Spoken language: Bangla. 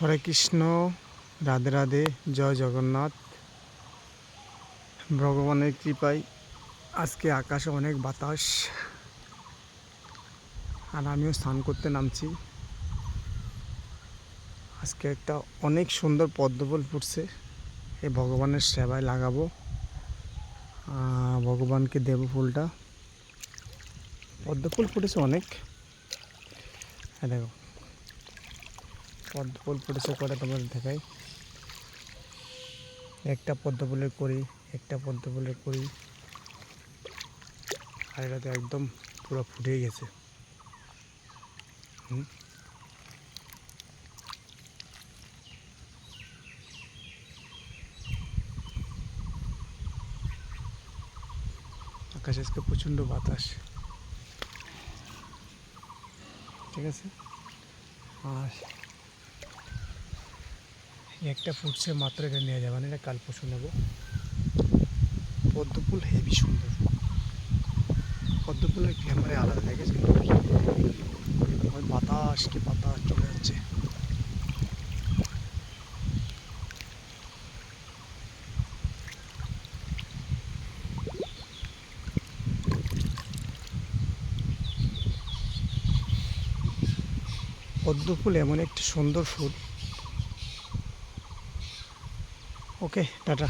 হরে কৃষ্ণ, রাধে রাধে, জয় জগন্নাথ। ভগবানের কৃপায় আজকে আকাশে অনেক বাতাস, আর আমিও স্নান করতে নামছি। আজকে একটা অনেক সুন্দর পদ্মফুল ফুটছে, এই ভগবানের সেবায় লাগাবো, ভগবানকে দেব ফুলটা। পদ্মফুল ফুটেছে অনেক, দেখো পদ্মফুল ফুটেছে কটা তোমাদের দেখাই। একটা পদ্মফুলের করি, একটা পদ্মফুলের করি, আর এটা তো একদম পুরো ফুটেই গেছে। আকাশে আজকে প্রচণ্ড বাতাস, ঠিক আছে। আর একটা ফুটছে মাত্র, এটা নিয়ে যাবে না, এটা কাল পরশু নেবো। পদ্মফুল হেভি সুন্দর, পদ্মফুলের ক্যামেরায় আলাদা দেখেছে। ওই বাতাস, কি বাতাস চলে যাচ্ছে। পদ্মফুল এমন একটি সুন্দর ফুল। ওকে, টাটা।